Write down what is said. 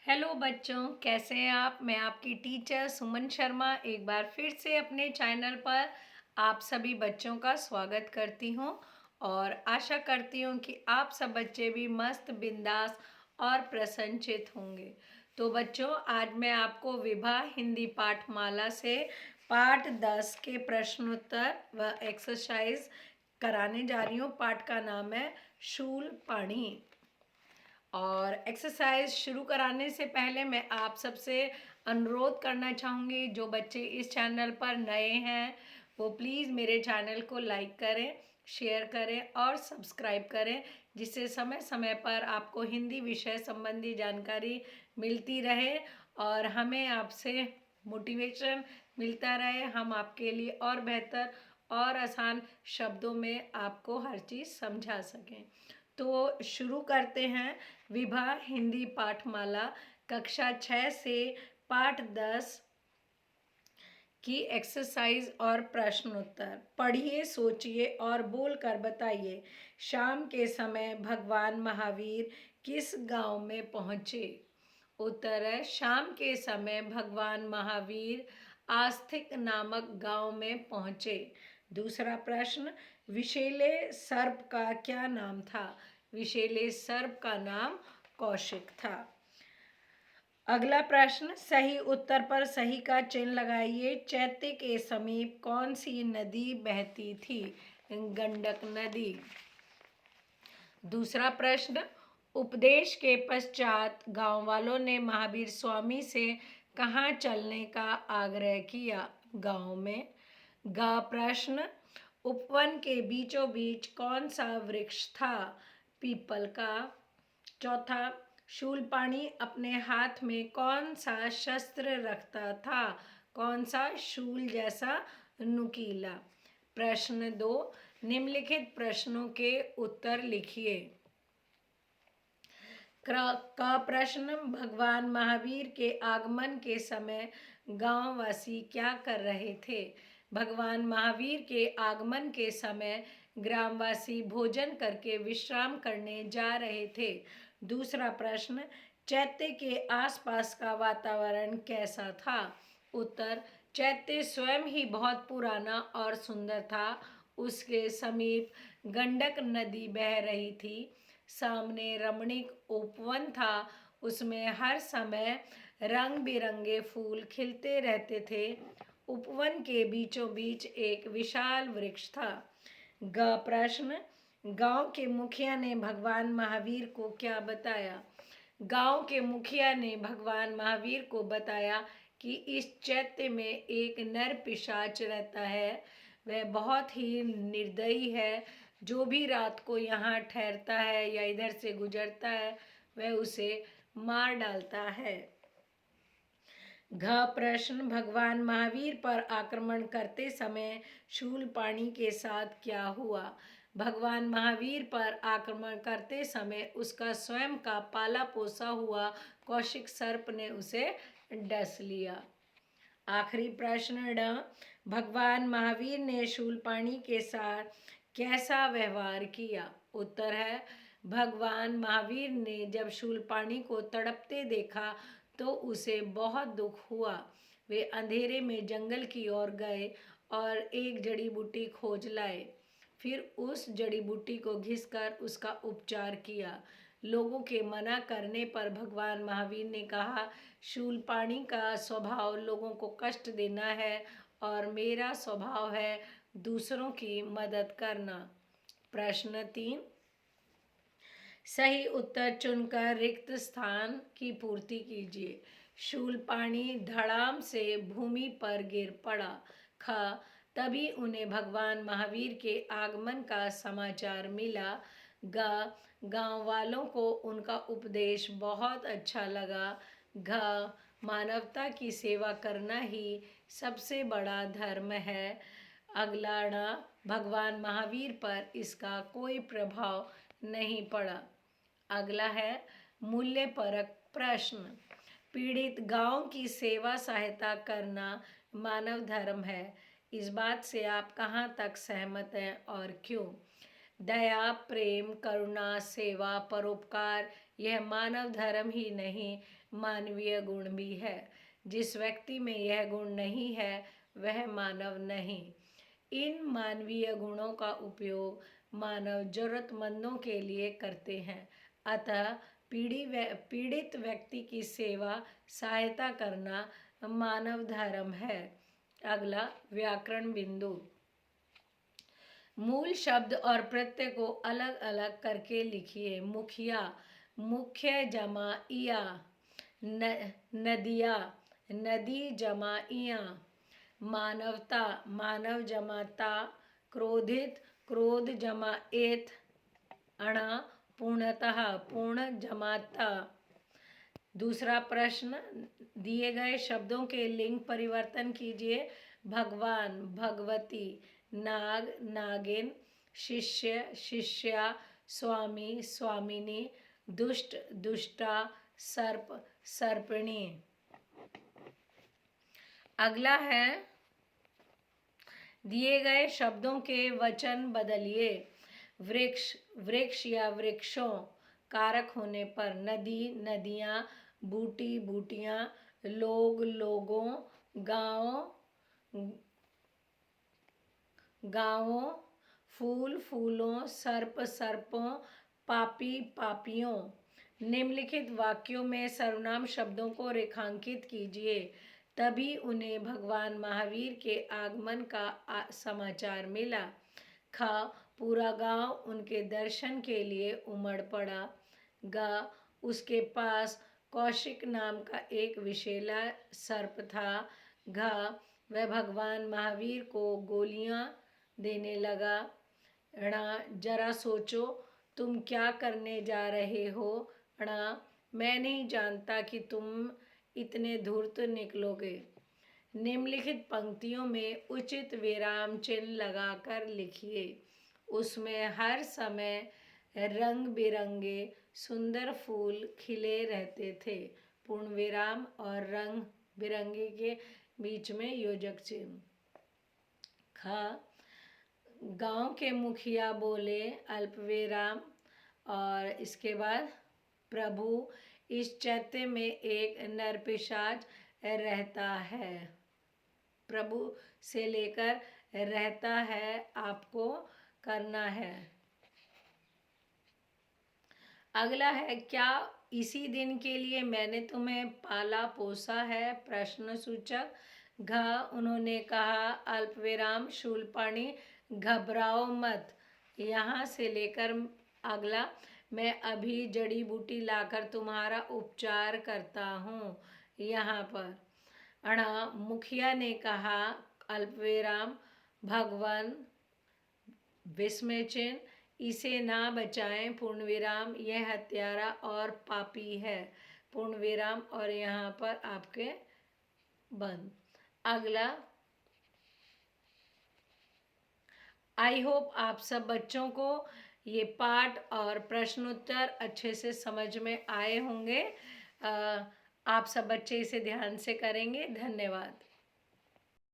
Hello बच्चों, कैसे हैं आप। मैं आपकी टीचर सुमन शर्मा एक बार फिर से अपने चैनल पर आप सभी बच्चों का स्वागत करती हूं और आशा करती हूं कि आप सब बच्चे भी मस्त बिंदास और प्रसन्नचित होंगे। तो बच्चों, आज मैं आपको विभा हिंदी पाठमाला से पाठ 10 के प्रश्नोत्तर व एक्सरसाइज कराने जा रही हूँ। पाठ का नाम है शूल पाणी। और एक्सरसाइज शुरू कराने से पहले मैं आप सबसे अनुरोध करना चाहूँगी, जो बच्चे इस चैनल पर नए हैं वो प्लीज़ मेरे चैनल को लाइक करें, शेयर करें और सब्सक्राइब करें, जिससे समय समय पर आपको हिंदी विषय संबंधी जानकारी मिलती रहे और हमें आपसे मोटिवेशन मिलता रहे। हम आपके लिए और बेहतर और आसान शब्दों में आपको हर चीज़ समझा सकें। तो शुरू करते हैं विभा हिंदी पाठमाला कक्षा 6 से पाठ 10 की एक्सरसाइज और प्रश्नोत्तर। पढ़िए, सोचिए और बोलकर बताइए। शाम के समय भगवान महावीर किस गांव में पहुंचे? उत्तर है शाम के समय भगवान महावीर आस्तिक नामक गांव में पहुंचे। दूसरा प्रश्न, विषैले सर्प का क्या नाम था? विषैले सर्प का नाम कौशिक था। अगला प्रश्न, सही उत्तर पर सही का चिन्ह लगाइए। चैत्य के समीप कौन सी नदी बहती थी? गंडक नदी। दूसरा प्रश्न, उपदेश के पश्चात गांव वालों ने महावीर स्वामी से कहाँ चलने का आग्रह किया? गांव में। ग प्रश्न, उपवन के बीचों बीच कौन सा वृक्ष था? पीपल का। चौथा, शूलपाणी अपने हाथ में कौन सा शस्त्र रखता था? कौन सा? शूल जैसा नुकीला। प्रश्न 2, निम्नलिखित प्रश्नों के उत्तर लिखिए। का प्रश्न, भगवान महावीर के आगमन के समय गांववासी क्या कर रहे थे? भगवान महावीर के आगमन के समय ग्रामवासी भोजन करके विश्राम करने जा रहे थे। दूसरा प्रश्न, चैत्य के आसपास का वातावरण कैसा था? उत्तर, चैत्य स्वयं ही बहुत पुराना और सुंदर था। उसके समीप गंडक नदी बह रही थी। सामने रमणीक उपवन था। उसमें हर समय रंग बिरंगे फूल खिलते रहते थे। उपवन के बीचों बीच एक विशाल वृक्ष था। ग प्रश्न, गांव के मुखिया ने भगवान महावीर को क्या बताया? गांव के मुखिया ने भगवान महावीर को बताया कि इस चैत्य में एक नर पिशाच रहता है। वह बहुत ही निर्दयी है। जो भी रात को यहाँ ठहरता है या इधर से गुजरता है वह उसे मार डालता है। घ प्रश्न, भगवान महावीर पर आक्रमण करते समय शूलपाणी के साथ क्या हुआ? भगवान महावीर पर आक्रमण करते समय उसका स्वयं का पाला पोसा हुआ कौशिक सर्प ने उसे डस लिया। आखिरी प्रश्न ड, भगवान महावीर ने शूलपाणी के साथ कैसा व्यवहार किया? उत्तर है, भगवान महावीर ने जब शूलपाणी को तड़पते देखा तो उसे बहुत दुख हुआ। वे अंधेरे में जंगल की ओर गए और एक जड़ी बूटी खोज लाए। फिर उस जड़ी बूटी को घिसकर उसका उपचार किया। लोगों के मना करने पर भगवान महावीर ने कहा, शूलपाणी का स्वभाव लोगों को कष्ट देना है और मेरा स्वभाव है दूसरों की मदद करना। प्रश्न 3, सही उत्तर चुनकर रिक्त स्थान की पूर्ति कीजिए। शूलपाणी धड़ाम से भूमि पर गिर पड़ा। ख, तभी उन्हें भगवान महावीर के आगमन का समाचार मिला। ग, गांव वालों को उनका उपदेश बहुत अच्छा लगा। घ, मानवता की सेवा करना ही सबसे बड़ा धर्म है। अगला ण, भगवान महावीर पर इसका कोई प्रभाव नहीं पड़ा। अगला है मूल्यपरक प्रश्न, पीड़ित गांव की सेवा सहायता करना मानव धर्म है। इस बात से आप कहाँ तक सहमत हैं और क्यों? दया, प्रेम, करुणा, सेवा, परोपकार यह मानव धर्म ही नहीं, मानवीय गुण भी है। जिस व्यक्ति में यह गुण नहीं है वह मानव नहीं। इन मानवीय गुणों का उपयोग मानव जरूरतमंदों के लिए करते हैं। अतः पीड़ित व्यक्ति की सेवा सहायता करना मानव धर्म है। अगला व्याकरण बिंदु। मूल शब्द और प्रत्यय को अलग अलग करके लिखिए। मुखिया, मुख्य जमा इया, नदिया, नदी जमा इया। मानवता, मानव जमा ता। क्रोधित, क्रोध जमा एत। अणा, पूर्णतः, पूर्ण जमा ता। दूसरा प्रश्न, दिए गए शब्दों के लिंग परिवर्तन कीजिए। भगवान, भगवती, नाग, नागिन, शिष्य, शिष्या, स्वामी, स्वामिनी, दुष्ट, दुष्टा, सर्प, सर्पिणी। अगला है, दिए गए शब्दों के वचन बदलिए। वृक्ष, वृक्ष या वृक्षों कारक होने पर। नदी, नदियाँ, बूटी, बूटियाँ, लोग, लोगों, गाँव, गाँवों, फूल, फूलों, सर्प, सर्पों, पापी, पापियों। निम्नलिखित वाक्यों में सर्वनाम शब्दों को रेखांकित कीजिए। तभी उन्हें भगवान महावीर के आगमन का समाचार मिला। ख, पूरा गांव उनके दर्शन के लिए उमड़ पड़ा। ग, उसके पास कौशिक नाम का एक विषैला सर्प था। घ, वह भगवान महावीर को गोलियां देने लगा। ण, जरा सोचो तुम क्या करने जा रहे हो। ण, मैं नहीं जानता कि तुम इतने धूर्त निकलोगे। निम्नलिखित पंक्तियों में उचित विराम चिन्ह लगाकर लिखिए। उसमें हर समय रंग बिरंगे सुंदर फूल खिले रहते थे। पूर्ण विराम और रंग बिरंगे के बीच में योजक चिन्ह। ख, गांव के मुखिया बोले अल्प विराम और इसके बाद प्रभु, इस चैत्य में एक नरपिशाच रहता है। प्रभु से लेकर रहता है आपको करना है। अगला है, क्या इसी दिन के लिए मैंने तुम्हें पाला पोसा है। प्रश्न सूचक। घ, उन्होंने कहा अल्प विराम शूलपाणी, घबराओ मत। यहाँ से लेकर अगला, मैं अभी जड़ी बूटी लाकर तुम्हारा उपचार करता हूँ। यहाँ पर अण, मुखिया ने कहा अल्प विराम भगवान, विस्मय चिन्ह, इसे ना बचाएं। पूर्ण विराम, यह हत्यारा और पापी है। पूर्ण विराम और यहाँ पर आपके बंद। अगला, आई होप आप सब बच्चों को ये पाठ और प्रश्नोत्तर अच्छे से समझ में आए होंगे। आप सब बच्चे इसे ध्यान से करेंगे। धन्यवाद।